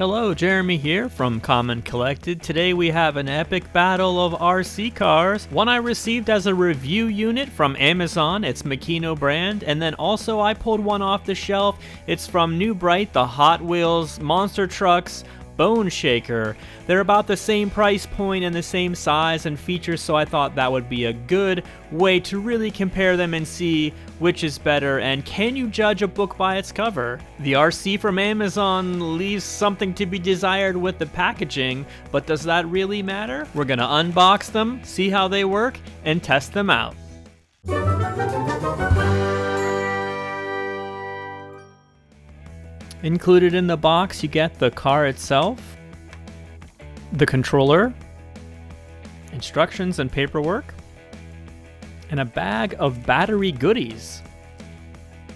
Hello, Jeremy here from Common Collected. Today we have an epic battle of RC cars. One I received as a review unit from Amazon, it's Makino brand, and then also I pulled one off the shelf. It's from New Bright, the Hot Wheels Monster Trucks Bone Shaker. They're about the same price point and the same size and features, so I thought that would be a good way to really compare them and see which is better, and can you judge a book by its cover? The RC from Amazon leaves something to be desired with the packaging, but does that really matter? We're gonna unbox them, see how they work, and test them out. Included in the box, you get the car itself, the controller, instructions and paperwork, and a bag of battery goodies.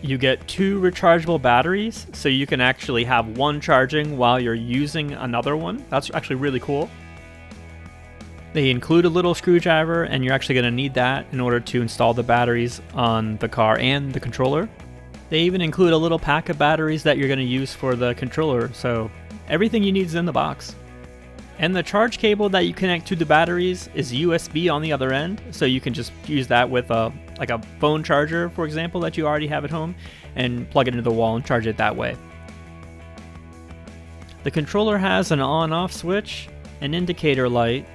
You get 2 rechargeable batteries, so you can actually have one charging while you're using another one. That's actually really cool. They include a little screwdriver, and you're actually going to need that in order to install the batteries on the car and the controller. They even include a little pack of batteries that you're going to use for the controller, so everything you need is in the box. And the charge cable that you connect to the batteries is USB on the other end, so you can just use that with a phone charger, for example, that you already have at home, and plug it into the wall and charge it that way. The controller has an on-off switch, an indicator light,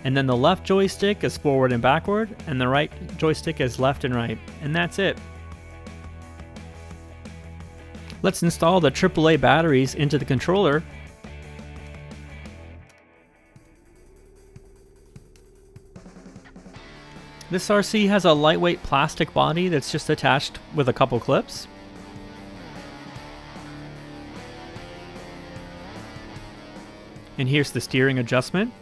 and then the left joystick is forward and backward, and the right joystick is left and right, and that's it. Let's install the AAA batteries into the controller. This RC has a lightweight plastic body that's just attached with a couple clips. And here's the steering adjustment.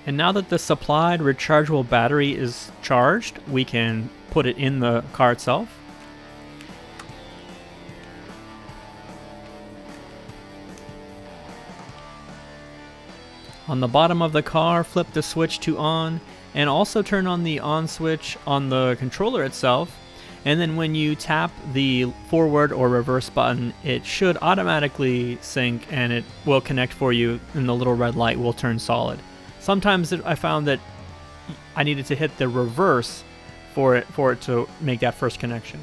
And now that the supplied rechargeable battery is charged, we can put it in the car itself. On the bottom of the car, flip the switch to on, and also turn on the on switch on the controller itself. And then when you tap the forward or reverse button, it should automatically sync and it will connect for you, and the little red light will turn solid. Sometimes I found that I needed to hit the reverse for it to make that first connection.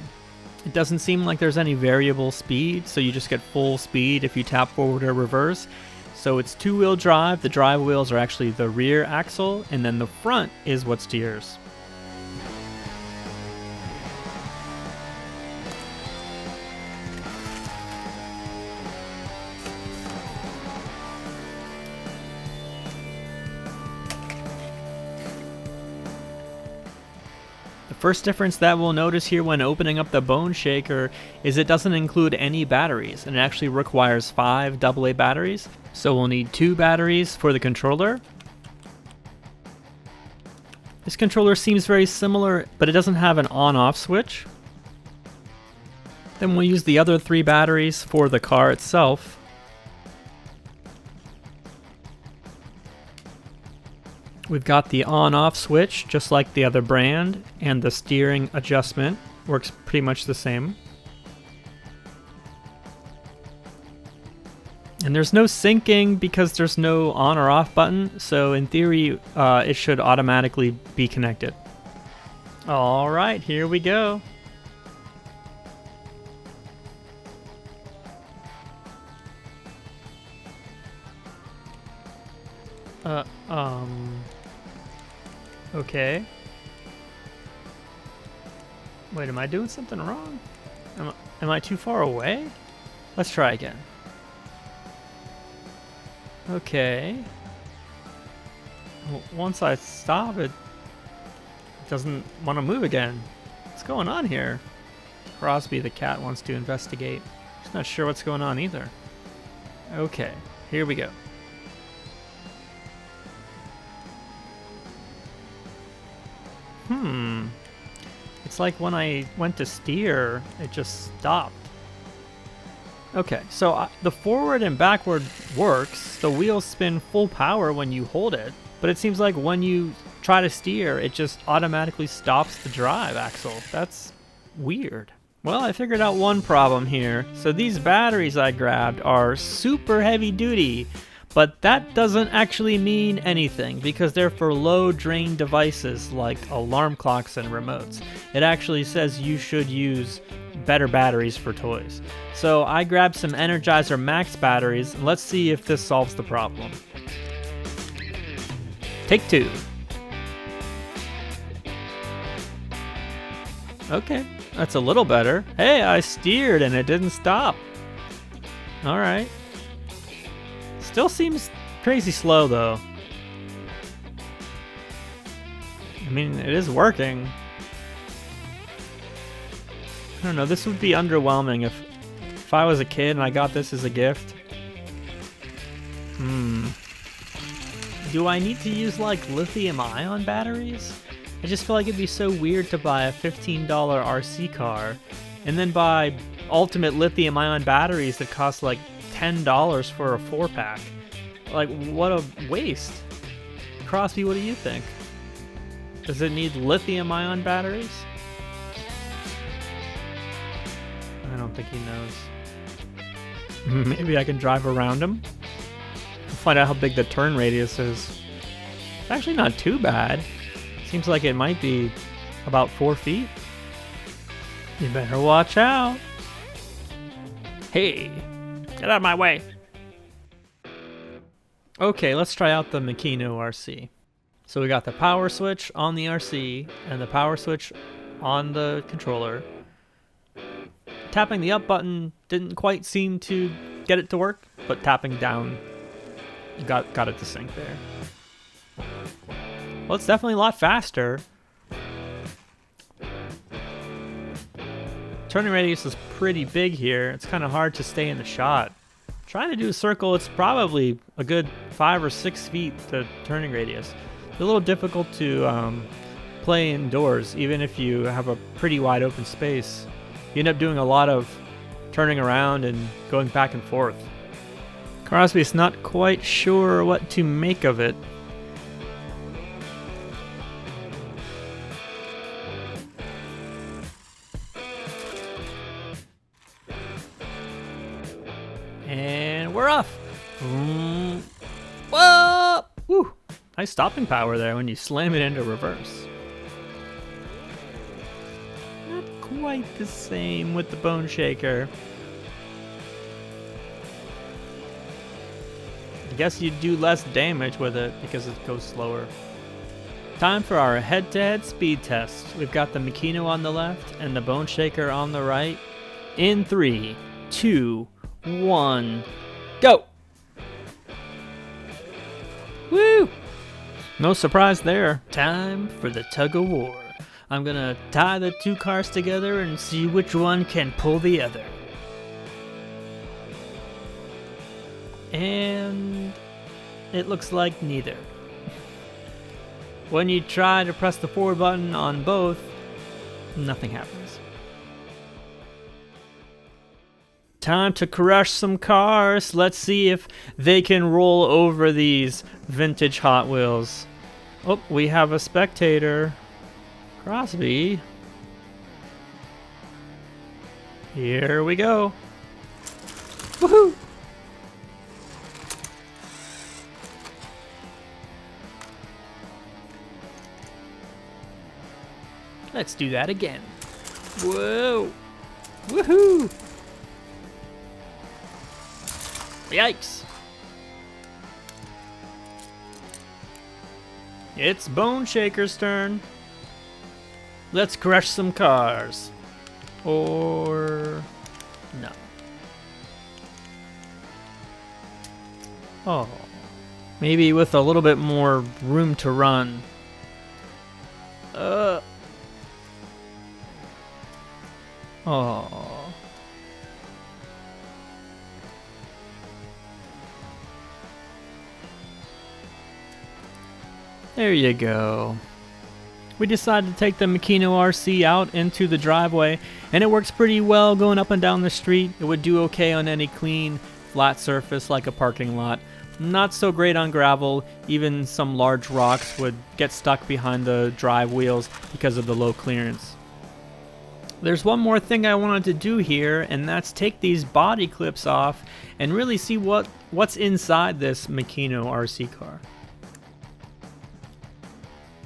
It doesn't seem like there's any variable speed, so you just get full speed if you tap forward or reverse. So it's 2-wheel drive. The drive wheels are actually the rear axle, and then the front is what steers. The first difference that we'll notice here when opening up the Bone Shaker is it doesn't include any batteries, and it actually requires 5 AA batteries. So we'll need 2 batteries for the controller. This controller seems very similar, but it doesn't have an on-off switch. Then we'll use the other 3 batteries for the car itself. We've got the on-off switch, just like the other brand, and the steering adjustment works pretty much the same. And there's no syncing because there's no on or off button, so in theory, it should automatically be connected. All right, here we go. Okay. Wait, am I doing something wrong? Am I too far away? Let's try again. Okay. Well, once I stop, it doesn't want to move again. What's going on here? Crosby the cat wants to investigate. He's not sure what's going on either. Okay, here we go. It's like when I went to steer, it just stopped. Okay, so the forward and backward works. The wheels spin full power when you hold it, but it seems like when you try to steer, it just automatically stops the drive axle. That's weird. Well, I figured out one problem here. So these batteries I grabbed are super heavy duty, but that doesn't actually mean anything because they're for low drain devices like alarm clocks and remotes. It actually says you should use better batteries for toys. So I grabbed some Energizer Max batteries, and let's see if this solves the problem. Take two. Okay, that's a little better. Hey, I steered and it didn't stop. All right. Still seems crazy slow though. I mean, it is working. I don't know, this would be underwhelming if I was a kid and I got this as a gift. Do I need to use like lithium ion batteries? I just feel like it'd be so weird to buy a $15 RC car and then buy ultimate lithium ion batteries that cost like $10 for a 4-pack. Like, what a waste. Crosby, what do you think? Does it need lithium ion batteries? I don't think he knows. Maybe I can drive around him. Find out how big the turn radius is. It's actually not too bad. Seems like it might be about 4 feet. You better watch out. Hey, get out of my way. Okay, let's try out the Makino RC. So we got the power switch on the RC and the power switch on the controller. Tapping the up button didn't quite seem to get it to work, but tapping down got it to sync there. Well, it's definitely a lot faster. Turning radius is pretty big here. It's kind of hard to stay in the shot. Trying to do a circle, it's probably a good 5 or 6 feet to turning radius. It's a little difficult to play indoors, even if you have a pretty wide open space. You end up doing a lot of turning around and going back and forth. Crosby's not quite sure what to make of it. And we're off. Whoa! Woo! Nice stopping power there when you slam it into reverse. Not quite the same with the Bone Shaker. I guess you do less damage with it because it goes slower. Time for our head-to-head speed test. We've got the Makino on the left and the Bone Shaker on the right. In 3, 2, 1, go! Woo! No surprise there. Time for the Tug of War. I'm gonna tie the two cars together and see which one can pull the other. And it looks like neither. When you try to press the forward button on both, nothing happens. Time to crush some cars. Let's see if they can roll over these vintage Hot Wheels. Oh, we have a spectator. Crosby. Here we go. Woohoo! Let's do that again. Whoa! Woohoo! Yikes! It's Bone Shaker's turn. Let's crush some cars. Or no. Oh. Maybe with a little bit more room to run. Oh. There you go. We decided to take the Makino RC out into the driveway, and it works pretty well going up and down the street. It would do okay on any clean, flat surface like a parking lot. Not so great on gravel. Even some large rocks would get stuck behind the drive wheels because of the low clearance. There's one more thing I wanted to do here, and that's take these body clips off and really see what's inside this Makino RC car.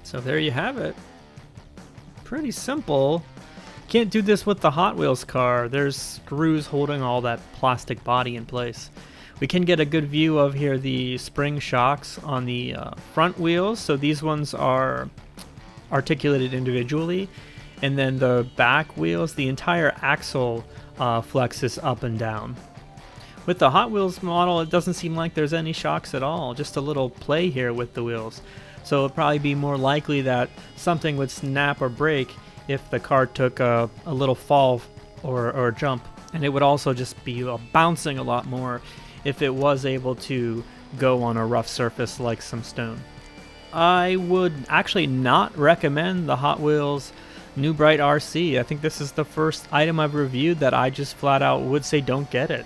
So there you have it. Pretty simple. Can't do this with the Hot Wheels car. There's screws holding all that plastic body in place. We can get a good view of here the spring shocks on the front wheels. So these ones are articulated individually. And then the back wheels, the entire axle flexes up and down. With the Hot Wheels model, it doesn't seem like there's any shocks at all. Just a little play here with the wheels. So it'd probably be more likely that something would snap or break if the car took a little fall or jump. And it would also just be bouncing a lot more if it was able to go on a rough surface like some stone. I would actually not recommend the Hot Wheels New Bright RC. I think this is the first item I've reviewed that I just flat out would say don't get it.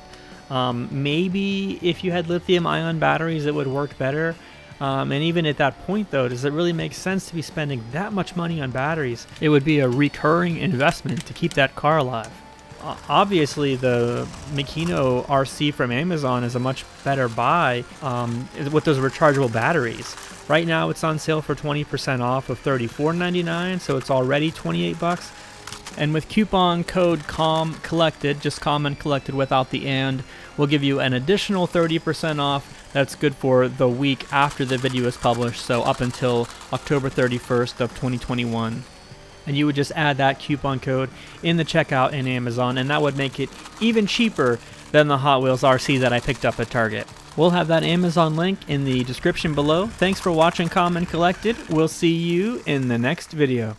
Maybe if you had lithium-ion batteries it would work better. And even at that point though, does it really make sense to be spending that much money on batteries? It would be a recurring investment to keep that car alive. Obviously the Makino RC from Amazon is a much better buy with those rechargeable batteries. Right now it's on sale for 20% off of $34.99, so it's already $28. And with coupon code COMCollected, just common collected without the and, we'll give you an additional 30% off. That's good for the week after the video is published, so up until October 31st of 2021. And you would just add that coupon code in the checkout in Amazon, and that would make it even cheaper than the Hot Wheels RC that I picked up at Target. We'll have that Amazon link in the description below. Thanks for watching Common Collected. We'll see you in the next video.